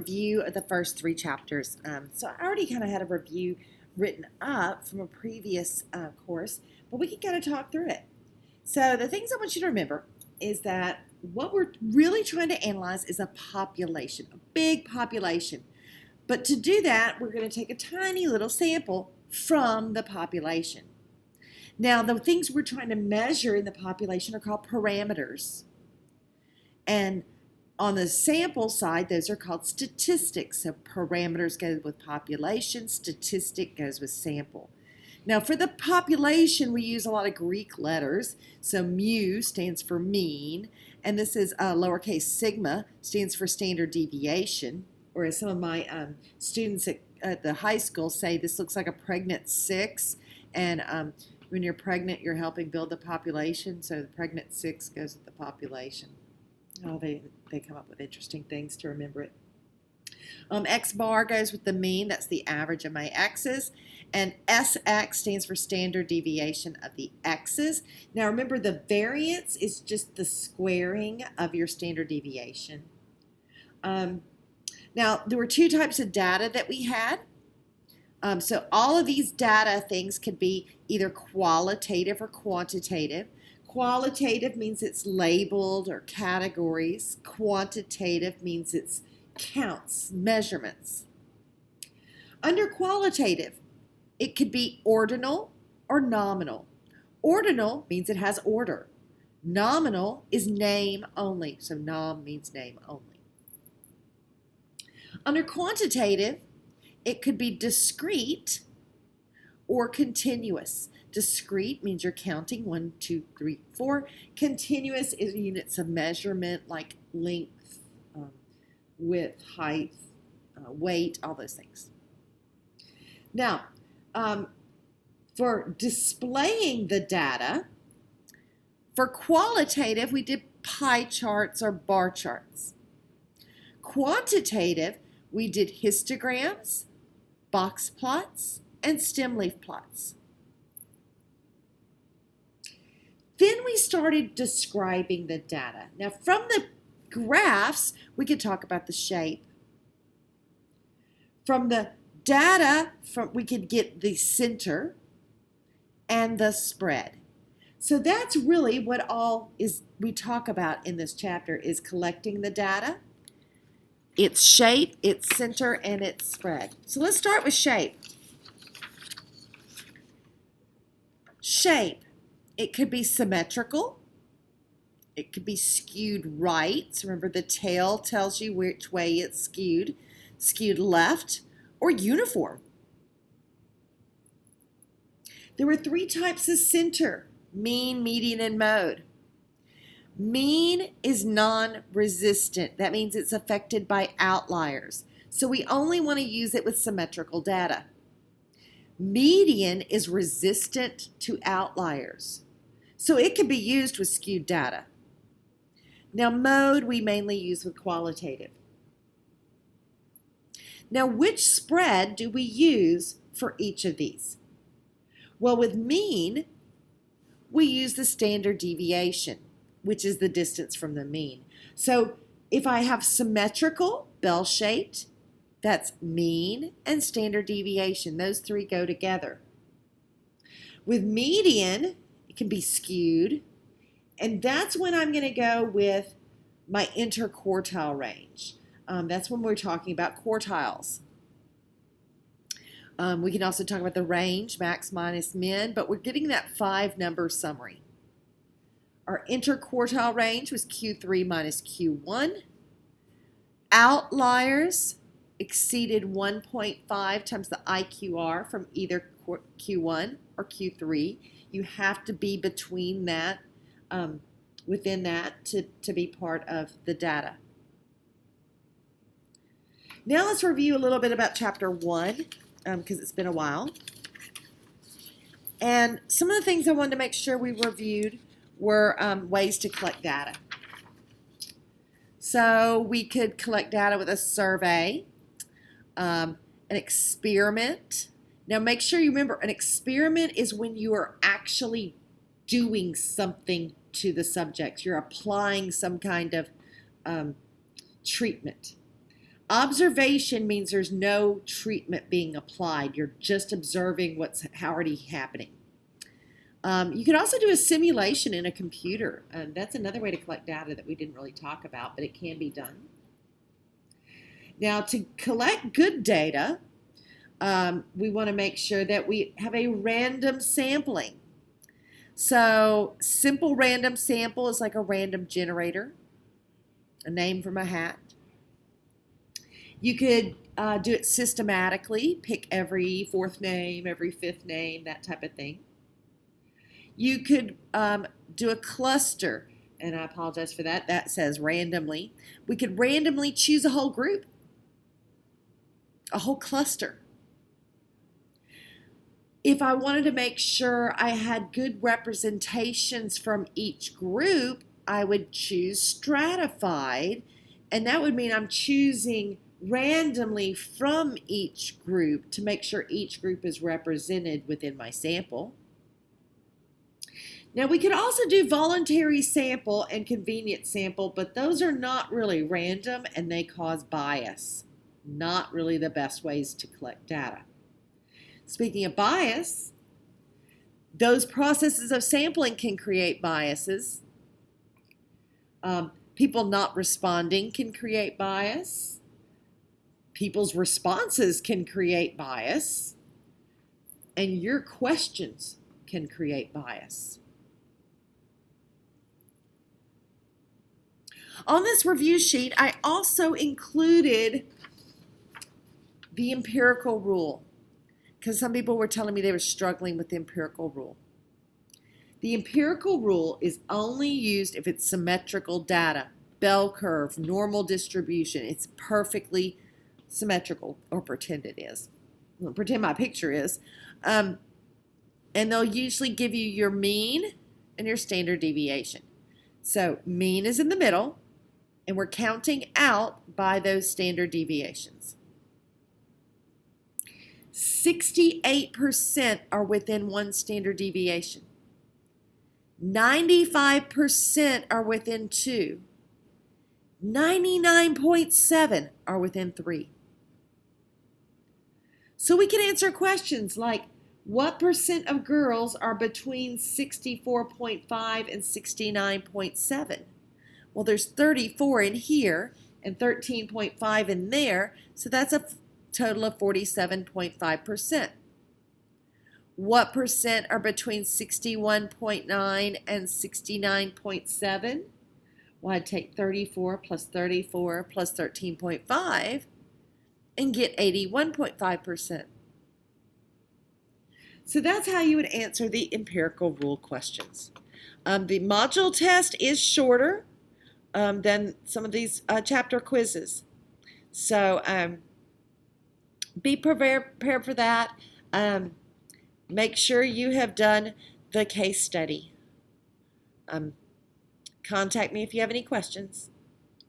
review of the first 3 chapters. So I already kind of had a review written up from a previous course, but we can kind of talk through it. So the things I want you to remember is that what we're really trying to analyze is a population, a big population. But to do that, we're going to take a tiny little sample from the population. Now, the things we're trying to measure in the population are called parameters. And on the sample side, those are called statistics. So parameters go with population, statistic goes with sample. Now, for the population, we use a lot of Greek letters. So mu stands for mean, and this is lowercase sigma stands for standard deviation. Or as some of my students at the high school say, this looks like a pregnant 6, and when you're pregnant, you're helping build the population, so the pregnant 6 goes with the population. Oh, they come up with interesting things to remember it. X bar goes with the mean, that's the average of my x's, and SX stands for standard deviation of the x's. Now remember, the variance is just the squaring of your standard deviation. Now, there were 2 types of data that we had. So all of these data things could be either qualitative or quantitative. Qualitative means it's labeled or categories. Quantitative means it's counts, measurements. Under qualitative, it could be ordinal or nominal. Ordinal means it has order. Nominal is name only, so nom means name only. Under quantitative, it could be discrete or continuous. Discrete means you're counting 1, 2, 3, 4. Continuous is units of measurement like length, width, height, weight, all those things. Now, for displaying the data, for qualitative, we did pie charts or bar charts. Quantitative, we did histograms, box plots, and stem leaf plots. Then we started describing the data. Now, from the graphs, we could talk about the shape. From the data, we could get the center and the spread. So that's really what all is we talk about in this chapter is collecting the data, its shape, its center, and its spread. So let's start with shape. Shape. It could be symmetrical. It could be skewed right. So remember, the tail tells you which way it's skewed. Skewed left, or uniform. There were 3 types of center: mean, median, and mode. Mean is non-resistant. That means it's affected by outliers. So we only want to use it with symmetrical data. Median is resistant to outliers. So it can be used with skewed data. Now, mode we mainly use with qualitative. Now, which spread do we use for each of these? Well, with mean, we use the standard deviation, which is the distance from the mean. So if I have symmetrical, bell-shaped, that's mean and standard deviation. Those 3 go together. With median, it can be skewed, and that's when I'm going to go with my interquartile range. That's when we're talking about quartiles. We can also talk about the range, max, minus, min, but we're getting that 5-number summary. Our interquartile range was Q3 minus Q1. Outliers exceeded 1.5 times the IQR from either Q1 or Q3. You have to be between that, within that, to be part of the data. Now let's review a little bit about Chapter 1, because it's been a while. And some of the things I wanted to make sure we reviewed were ways to collect data. So we could collect data with a survey, an experiment. Now make sure you remember, an experiment is when you are actually doing something to the subjects. You're applying some kind of treatment. Observation means there's no treatment being applied. You're just observing what's already happening. You can also do a simulation in a computer. That's another way to collect data that we didn't really talk about, but it can be done. Now, to collect good data, we want to make sure that we have a random sampling. So, simple random sample is like a random generator, a name from a hat. You could do it systematically, pick every fourth name, every fifth name, that type of thing. You could do a cluster, and I apologize for that. That says randomly. We could randomly choose a whole group, a whole cluster. If I wanted to make sure I had good representations from each group, I would choose stratified, and that would mean I'm choosing randomly from each group to make sure each group is represented within my sample. Now, we could also do voluntary sample and convenient sample, but those are not really random and they cause bias. Not really the best ways to collect data. Speaking of bias, those processes of sampling can create biases. People not responding can create bias. People's responses can create bias. And your questions can create bias. On this review sheet, I also included the empirical rule, because some people were telling me they were struggling with the empirical rule. The empirical rule is only used if it's symmetrical data, bell curve, normal distribution. It's perfectly symmetrical, or pretend it is. Well, pretend my picture is. And they'll usually give you your mean and your standard deviation. So mean is in the middle, and we're counting out by those standard deviations. 68% are within one standard deviation. 95% are within 2. 99.7 are within 3. So we can answer questions like, what percent of girls are between 64.5 and 69.7? Well, there's 34 in here and 13.5 in there, so that's a total of 47.5%. What percent are between 61.9 and 69.7? Well, I'd take 34 plus 34 plus 13.5 and get 81.5%. So that's how you would answer the empirical rule questions. The module test is shorter than some of these chapter quizzes. So be prepared for that. Make sure you have done the case study. Contact me if you have any questions.